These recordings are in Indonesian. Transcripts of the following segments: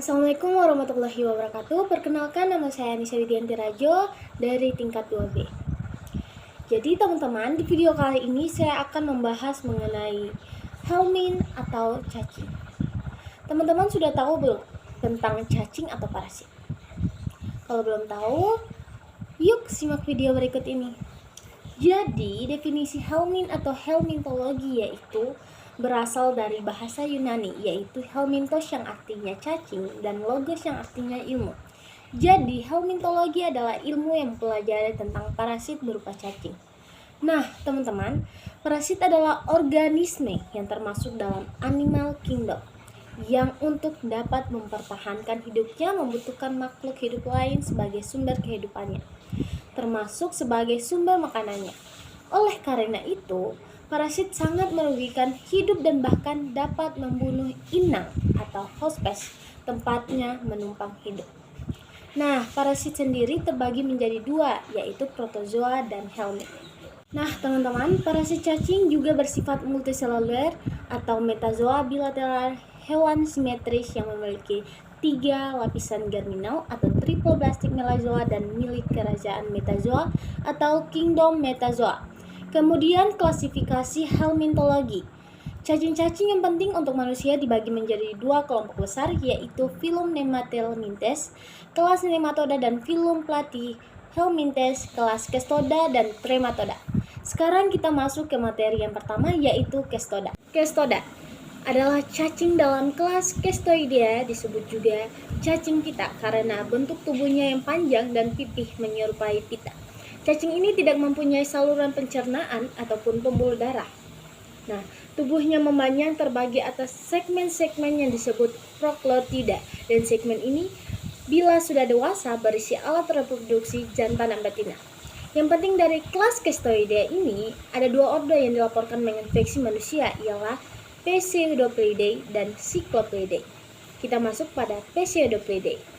Assalamualaikum warahmatullahi wabarakatuh. Perkenalkan, nama saya Anissa Widianti Rajo dari tingkat 2B. Jadi teman-teman, di video kali ini saya akan membahas mengenai helminth atau cacing. Teman-teman sudah tahu belum tentang cacing atau parasit? Kalau belum tahu, yuk simak video berikut ini. Jadi, definisi helminth atau helminthologi yaitu berasal dari bahasa Yunani, yaitu helminthos yang artinya cacing dan logos yang artinya ilmu. Jadi, helminthologi adalah ilmu yang mempelajari tentang parasit berupa cacing. Nah, teman-teman, parasit adalah organisme yang termasuk dalam animal kingdom yang untuk dapat mempertahankan hidupnya membutuhkan makhluk hidup lain sebagai sumber kehidupannya, termasuk sebagai sumber makanannya. Oleh karena itu, parasit sangat merugikan hidup dan bahkan dapat membunuh inang atau hospes, tempatnya menumpang hidup. Nah, parasit sendiri terbagi menjadi dua, yaitu protozoa dan helminth. Nah, teman-teman, parasit cacing juga bersifat multiseluler atau metazoa bilateral, hewan simetris yang memiliki 3 lapisan germinal atau triploblastik melazoa dan milik kerajaan metazoa atau kingdom metazoa. Kemudian klasifikasi helminthologi. Cacing-cacing yang penting untuk manusia dibagi menjadi 2 kelompok besar, yaitu filum Nemathelminthes, kelas Nematoda, dan filum Platyhelminthes, kelas Cestoda dan Trematoda. Sekarang kita masuk ke materi yang pertama, yaitu Cestoda. Cestoda adalah cacing dalam kelas Cestoidea, disebut juga cacing pita karena bentuk tubuhnya yang panjang dan pipih menyerupai pita. Cacing ini tidak mempunyai saluran pencernaan ataupun pembuluh darah. Nah, tubuhnya memanjang terbagi atas segmen-segmen yang disebut proglotida, dan segmen ini bila sudah dewasa berisi alat reproduksi jantan dan betina. Yang penting dari kelas Cestoidea ini, ada 2 ordo yang dilaporkan menginfeksi manusia, ialah Pseudopleidae dan Cyclopleidae. Kita masuk pada Pseudopleidae.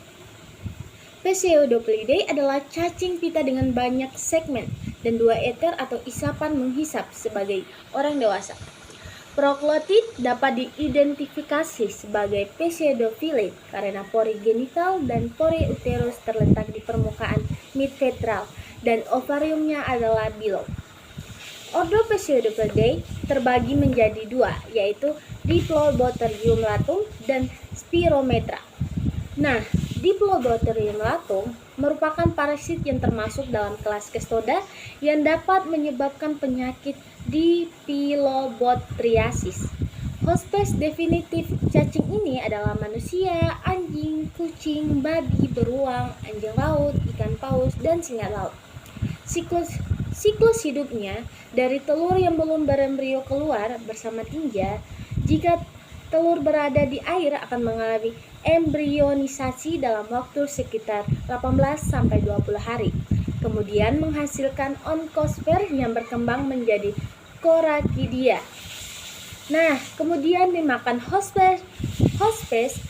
Pseudopleidae adalah cacing pita dengan banyak segmen dan 2 eter atau isapan menghisap sebagai orang dewasa. Proglotid dapat diidentifikasi sebagai pseudophyllid karena pori genital dan pori uterus terletak di permukaan midventral dan ovariumnya adalah below. Ordo Pseudopleidae terbagi menjadi 2, yaitu Diplobothrium latum dan Spirometra. Nah, Diplobothrium latum merupakan parasit yang termasuk dalam kelas Cestoda yang dapat menyebabkan penyakit dipilobothriasis. Hospes definitif cacing ini adalah manusia, anjing, kucing, babi, beruang, anjing laut, ikan paus, dan singa laut. Siklus hidupnya dari telur yang belum berembrio keluar bersama tinja. Jika telur berada di air akan mengalami embrionisasi dalam waktu sekitar 18-20 hari. Kemudian menghasilkan onkosper yang berkembang menjadi Coracidia. Nah, kemudian dimakan hospes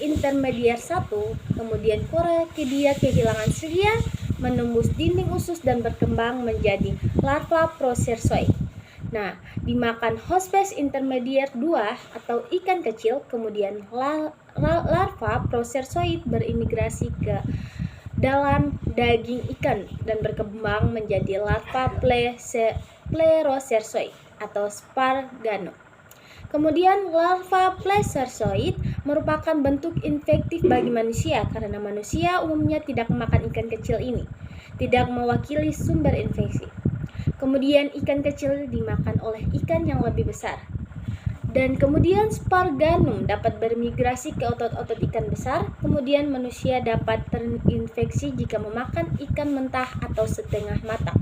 intermediar 1, kemudian Coracidia kehilangan selia, menembus dinding usus dan berkembang menjadi larva procersoid. Nah, dimakan hospes intermediar 2 atau ikan kecil, kemudian larva procersoid berimigrasi ke dalam daging ikan dan berkembang menjadi larva plerocersoid atau spargano. Kemudian larva plerocersoid merupakan bentuk infektif bagi manusia karena manusia umumnya tidak memakan ikan kecil ini, tidak mewakili sumber infeksi. Kemudian ikan kecil dimakan oleh ikan yang lebih besar. Dan kemudian sparganum dapat bermigrasi ke otot-otot ikan besar. Kemudian manusia dapat terinfeksi jika memakan ikan mentah atau setengah matang.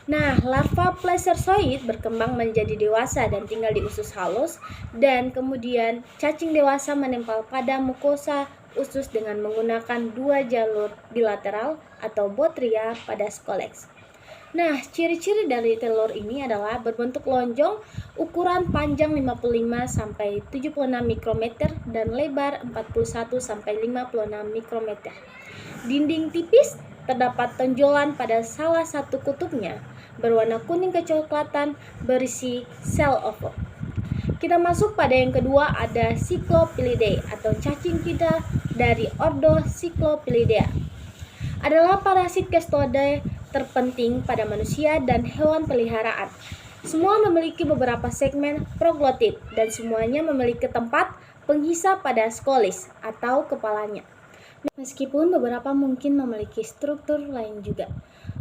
Nah, larva plerocersoid berkembang menjadi dewasa dan tinggal di usus halus, dan kemudian cacing dewasa menempel pada mukosa usus dengan menggunakan 2 jalur bilateral atau botria pada scolex. Nah, ciri-ciri dari telur ini adalah berbentuk lonjong, ukuran panjang 55-76 mikrometer dan lebar 41-56 mikrometer. Dinding tipis, terdapat tonjolan pada salah satu kutubnya, berwarna kuning kecoklatan, berisi sel ovo. Kita masuk pada yang kedua, ada Cyclopilidae atau cacing pita dari ordo Cyclopelidea. Adalah parasit kastode terpenting pada manusia dan hewan peliharaan. Semua memiliki beberapa segmen proglotit dan semuanya memiliki tempat penghisap pada skolis atau kepalanya. Meskipun beberapa mungkin memiliki struktur lain juga.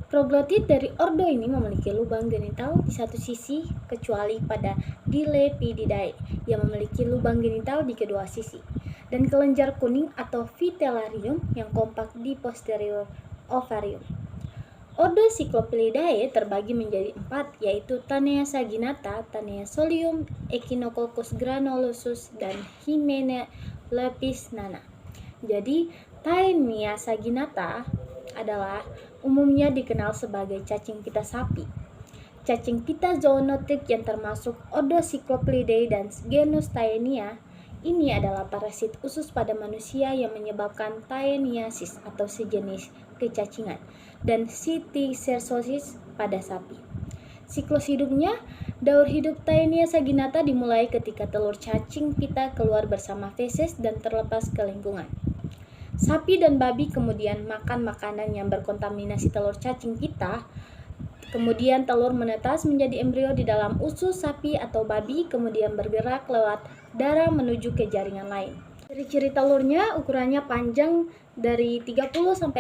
Proglotit dari ordo ini memiliki lubang genital di satu sisi, kecuali pada Dilepididae yang memiliki lubang genital di kedua sisi, dan kelenjar kuning atau vitellarium yang kompak di posterior ovarium. Ordo Cyclopellidae terbagi menjadi 4, yaitu Tanea saginata, Tanea solium, Echinococcus granulosus, dan Hymenopus nana. Jadi, Taenia saginata adalah umumnya dikenal sebagai cacing pita sapi. Cacing pita zoonotik yang termasuk ordo Cyclopellidae dan genus Taenia ini adalah parasit usus pada manusia yang menyebabkan taeniasis atau sejenis kecacingan dan cysticercosis pada sapi. Siklus hidupnya, daur hidup Taenia saginata dimulai ketika telur cacing pita keluar bersama feses dan terlepas ke lingkungan. Sapi dan babi kemudian makan makanan yang berkontaminasi telur cacing pita. Kemudian telur menetas menjadi embrio di dalam usus sapi atau babi, kemudian bergerak lewat darah menuju ke jaringan lain. Ciri-ciri telurnya ukurannya panjang dari 30-40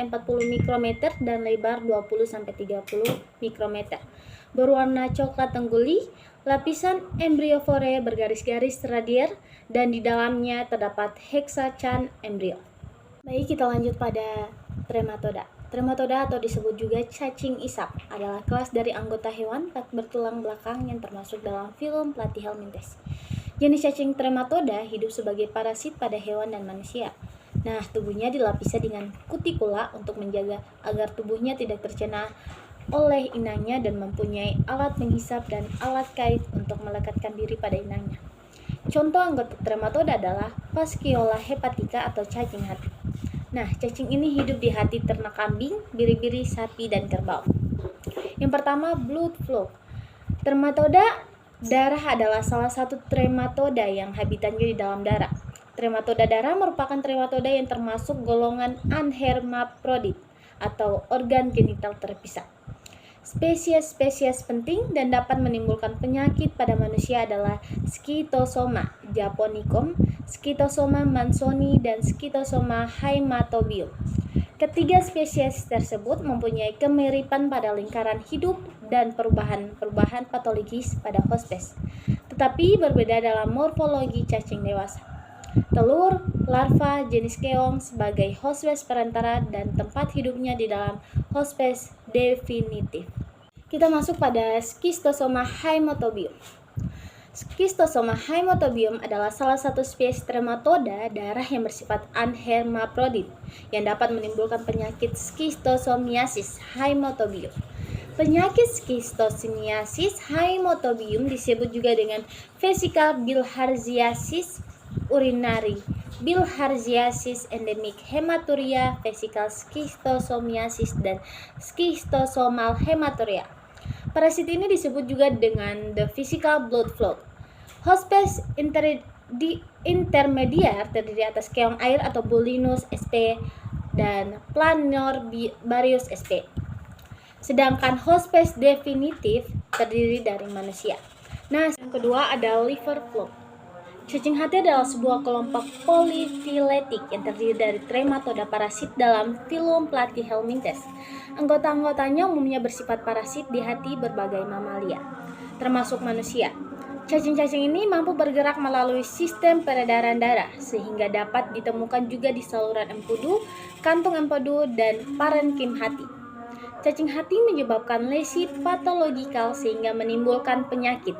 mikrometer dan lebar 20-30 mikrometer. Berwarna coklat tengguli, lapisan embryofore bergaris-garis radier, dan di dalamnya terdapat hexacan embrio. Baik, kita lanjut pada trematoda. Trematoda atau disebut juga cacing isap adalah kelas dari anggota hewan tak bertulang belakang yang termasuk dalam filum Platyhelminthes. Jenis cacing trematoda hidup sebagai parasit pada hewan dan manusia. Nah, tubuhnya dilapisi dengan kutikula untuk menjaga agar tubuhnya tidak terkena oleh inangnya dan mempunyai alat menghisap dan alat kait untuk melekatkan diri pada inangnya. Contoh anggota trematoda adalah Fasciola hepatica atau cacing hati. Nah, cacing ini hidup di hati ternak kambing, biri-biri, sapi, dan kerbau. Yang pertama, blood flow. Trematoda darah adalah salah satu trematoda yang habitatnya di dalam darah. Trematoda darah merupakan trematoda yang termasuk golongan anhermaprodit atau organ genital terpisah. Spesies-spesies penting dan dapat menimbulkan penyakit pada manusia adalah Schistosoma japonicum, Schistosoma mansoni, dan Schistosoma haematobium. Ketiga spesies tersebut mempunyai kemiripan pada lingkaran hidup dan perubahan-perubahan patologis pada hospes, tetapi berbeda dalam morfologi cacing dewasa. Telur, larva, jenis keong sebagai hospes perantara dan tempat hidupnya di dalam hospes definitif. Kita masuk pada Schistosoma haematobium. Schistosoma haematobium adalah salah satu spesies trematoda darah yang bersifat anhermaprodit yang dapat menimbulkan penyakit schistosomiasis haematobium. Penyakit schistosomiasis haematobium disebut juga dengan vesical bilharziasis urinary, bilharziasis endemik, hematuria, vesical schistosomiasis, dan schistosomal hematuria. Parasit ini disebut juga dengan the physical blood flow. Hospes intermediar terdiri atas keong air atau Bulinus sp dan Planorbarius sp. Sedangkan hospes definitif terdiri dari manusia. Nah, yang kedua ada liver flow. Cacing hati adalah sebuah kelompok polifiletik yang terdiri dari trematoda parasit dalam filum Platyhelminthes. Anggota-anggotanya umumnya bersifat parasit di hati berbagai mamalia, termasuk manusia. Cacing-cacing ini mampu bergerak melalui sistem peredaran darah, sehingga dapat ditemukan juga di saluran empedu, kantung empedu, dan parenkim hati. Cacing hati menyebabkan lesi patologikal sehingga menimbulkan penyakit.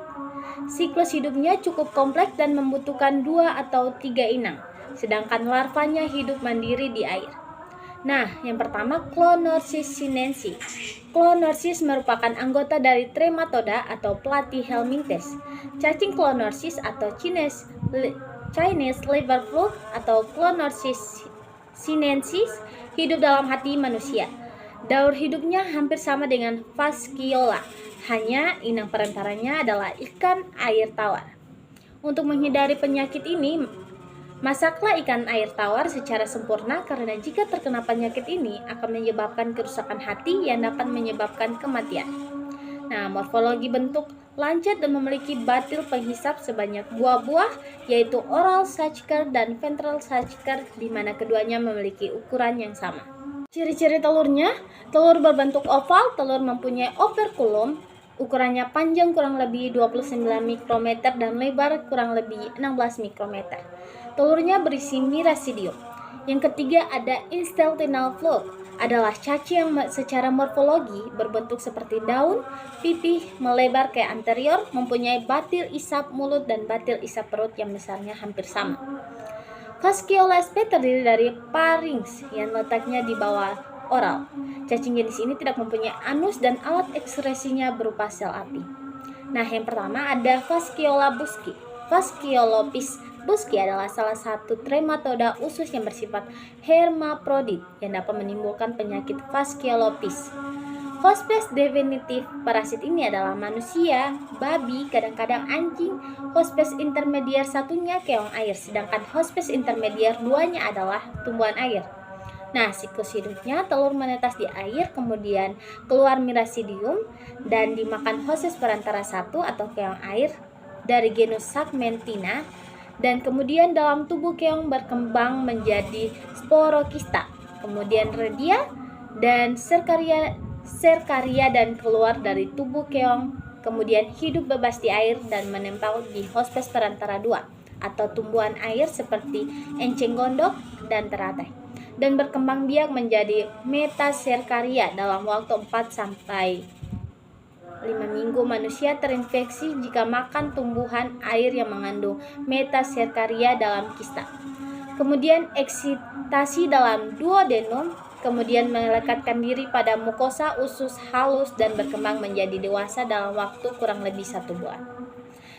Siklus hidupnya cukup kompleks dan membutuhkan 2 atau 3 inang, sedangkan larvanya hidup mandiri di air. Nah, yang pertama Clonorchis sinensis. Clonorchis merupakan anggota dari trematoda atau Platyhelminthes. Cacing Clonorchis atau Chinese liver fluke atau Clonorchis sinensis hidup dalam hati manusia. Daur hidupnya hampir sama dengan Fasciola, hanya inang perantaranya adalah ikan air tawar. Untuk menghindari penyakit ini, Masaklah ikan air tawar secara sempurna karena jika terkena penyakit ini akan menyebabkan kerusakan hati yang dapat menyebabkan kematian. Nah, morfologi bentuk lancet dan memiliki batil penghisap sebanyak dua buah, yaitu oral Sachker dan ventral Sachker, di mana keduanya memiliki ukuran yang sama. Ciri-ciri telurnya, telur berbentuk oval, telur mempunyai operkulum, ukurannya panjang kurang lebih 29 mikrometer dan lebar kurang lebih 16 mikrometer. Telurnya berisi mirasidium. Yang ketiga ada intestinal fluid, adalah cacing yang secara morfologi berbentuk seperti daun, pipih, melebar ke anterior, mempunyai batil isap mulut dan batil isap perut yang besarnya hampir sama. Fasciola sp terdiri dari pharynx yang letaknya di bawah oral. Cacing jenis ini tidak mempunyai anus dan alat ekskresinya berupa sel api. Nah, yang pertama ada Fasciola busci. Fasciolopis busci adalah salah satu trematoda usus yang bersifat hermaprodit yang dapat menimbulkan penyakit fasciolopis. Hospes definitif parasit ini adalah manusia, babi, kadang-kadang anjing. Hospes intermediar satunya keong air, sedangkan hospes intermediar duanya adalah tumbuhan air. Nah, siklus hidupnya telur menetas di air, kemudian keluar mirasidium dan dimakan hospes perantara satu atau keong air dari genus Sagmentina, dan kemudian dalam tubuh keong berkembang menjadi sporokista, kemudian redia dan serkaria dan keluar dari tubuh keong, kemudian hidup bebas di air dan menempel di hospes perantara dua atau tumbuhan air seperti enceng gondok dan teratai, dan berkembang biak menjadi metaserkaria dalam waktu 4-5 minggu. Manusia terinfeksi jika makan tumbuhan air yang mengandung metaserkaria dalam kista. Kemudian eksitasi dalam duodenum, kemudian melekatkan diri pada mukosa usus halus dan berkembang menjadi dewasa dalam waktu kurang lebih 1 bulan.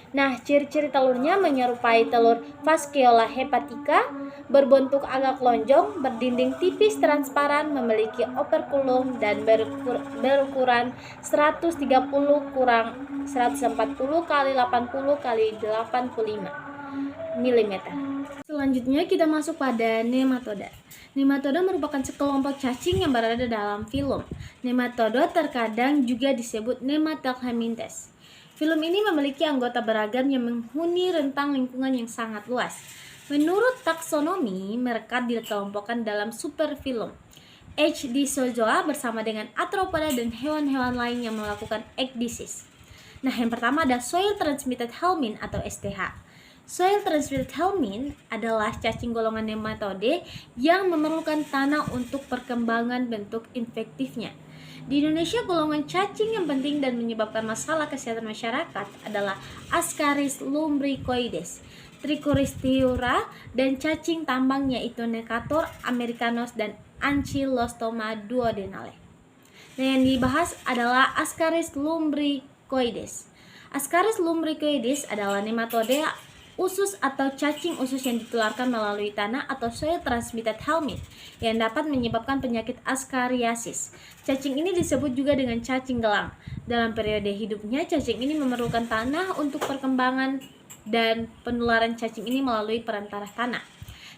Nah, ciri-ciri telurnya menyerupai telur Fasciola hepatica, berbentuk agak lonjong, berdinding tipis transparan, memiliki operkulum dan berukuran 130 kurang 140 kali 80 kali 85 mm. Selanjutnya kita masuk pada nematoda. Nematoda merupakan sekelompok cacing yang berada dalam filum. Nematoda terkadang juga disebut Nematelhelminthes. Filum ini memiliki anggota beragam yang menghuni rentang lingkungan yang sangat luas. Menurut taksonomi, mereka dikelompokkan dalam superfilum H. Disozoa bersama dengan arthropoda dan hewan-hewan lain yang melakukan ekdisis. Nah, yang pertama ada soil transmitted helminth atau STH. Soil transmitted helminth adalah cacing golongan nematode yang memerlukan tanah untuk perkembangan bentuk infektifnya. Di Indonesia, golongan cacing yang penting dan menyebabkan masalah kesehatan masyarakat adalah Ascaris lumbricoides, Trichuristiura, dan cacing tambang yaitu Necator americanus dan Ancylostoma duodenale. Nah, yang dibahas adalah Ascaris lumbricoides. Ascaris lumbricoides adalah nematode usus atau cacing usus yang ditularkan melalui tanah atau soil transmitted helminth yang dapat menyebabkan penyakit askariasis. Cacing ini disebut juga dengan cacing gelang. Dalam periode hidupnya, cacing ini memerlukan tanah untuk perkembangan dan penularan cacing ini melalui perantara tanah.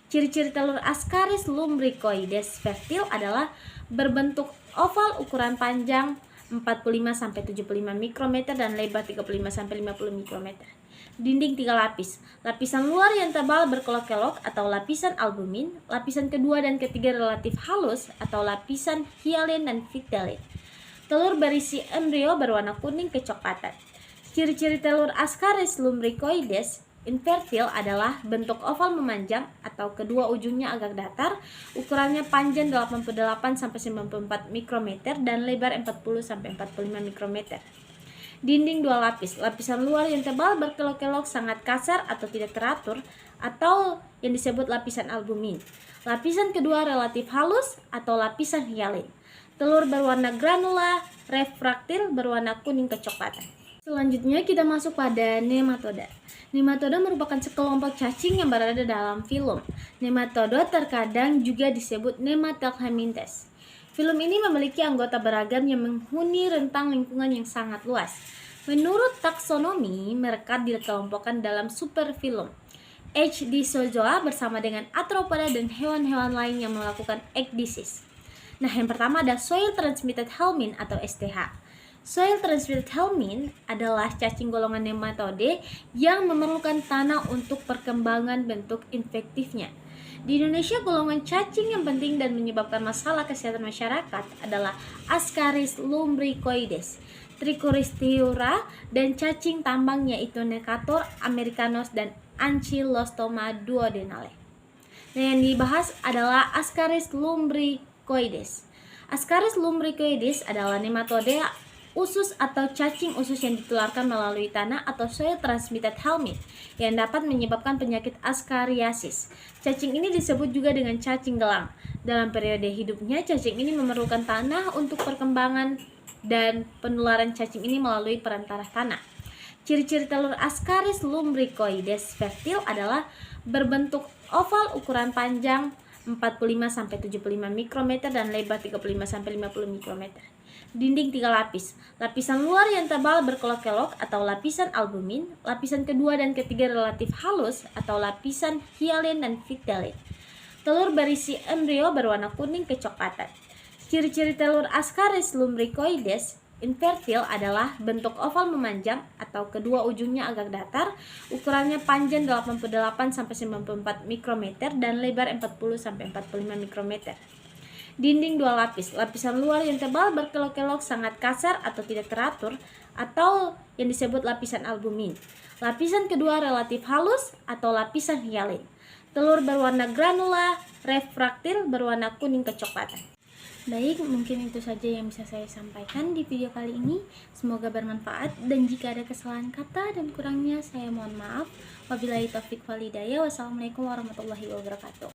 Ciri-ciri telur Ascaris lumbricoides fertil adalah berbentuk oval, ukuran panjang 45-75 mikrometer dan lebar 35-50 mikrometer. Dinding 3 lapis. Lapisan luar yang tebal berkelok-kelok atau lapisan albumin, lapisan kedua dan ketiga relatif halus atau lapisan hyalin dan phyctellate. Telur berisi embrio berwarna kuning kecoklatan. Ciri-ciri telur Ascaris lumbricoides infertil adalah bentuk oval memanjang atau kedua ujungnya agak datar, ukurannya panjang 88-94 mikrometer dan lebar 40-45 mikrometer. Dinding 2 lapis. Lapisan luar yang tebal berkelok-kelok sangat kasar atau tidak teratur atau yang disebut lapisan albumin. Lapisan kedua relatif halus atau lapisan hyalin. Telur berwarna granula, refraktil berwarna kuning kecoklatan. Selanjutnya kita masuk pada nematoda. Nematoda merupakan sekelompok cacing yang berada dalam filum. Nematoda terkadang juga disebut Nematelhelminthes. Filum ini memiliki anggota beragam yang menghuni rentang lingkungan yang sangat luas. Menurut taksonomi, mereka dikelompokkan dalam superfilum Ecdysozoa bersama dengan arthropoda dan hewan-hewan lain yang melakukan ekdisis. Nah, yang pertama ada soil transmitted helminth atau STH. Soil transmitted helminth adalah cacing golongan nematode yang memerlukan tanah untuk perkembangan bentuk infektifnya. Di Indonesia, golongan cacing yang penting dan menyebabkan masalah kesehatan masyarakat adalah Ascaris lumbricoides, Trichuristiura, dan cacing tambang yaitu Necator americanus dan Ancylostoma duodenale. Nah, yang dibahas adalah Ascaris lumbricoides. Ascaris lumbricoides adalah nematode usus atau cacing usus yang ditularkan melalui tanah atau soil transmitted helminth yang dapat menyebabkan penyakit Ascariasis. Cacing ini disebut juga dengan cacing gelang. Dalam periode hidupnya, cacing ini memerlukan tanah untuk perkembangan dan penularan cacing ini melalui perantara tanah. Ciri-ciri telur Ascaris lumbricoides fertil adalah berbentuk oval, ukuran panjang 45-75 mikrometer dan lebar 35-50 mikrometer. Dinding 3 lapis. Lapisan luar yang tebal berkelok-kelok atau lapisan albumin, lapisan kedua dan ketiga relatif halus atau lapisan hyalin dan phythalate. Telur berisi embrio berwarna kuning kecoklatan. Ciri-ciri telur Ascaris lumbricoides infertil adalah bentuk oval memanjang atau kedua ujungnya agak datar, ukurannya panjang 88-94 mikrometer dan lebar 40-45 mikrometer. Dinding 2 lapis. Lapisan luar yang tebal berkelok-kelok sangat kasar atau tidak teratur atau yang disebut lapisan albumin. Lapisan kedua relatif halus atau lapisan hyalin. Telur berwarna granula, refraktil berwarna kuning kecoklatan. Baik, mungkin itu saja yang bisa saya sampaikan di video kali ini. Semoga bermanfaat dan jika ada kesalahan kata dan kurangnya saya mohon maaf. Wabillahi taufiq wal hidayah. Wassalamualaikum warahmatullahi wabarakatuh.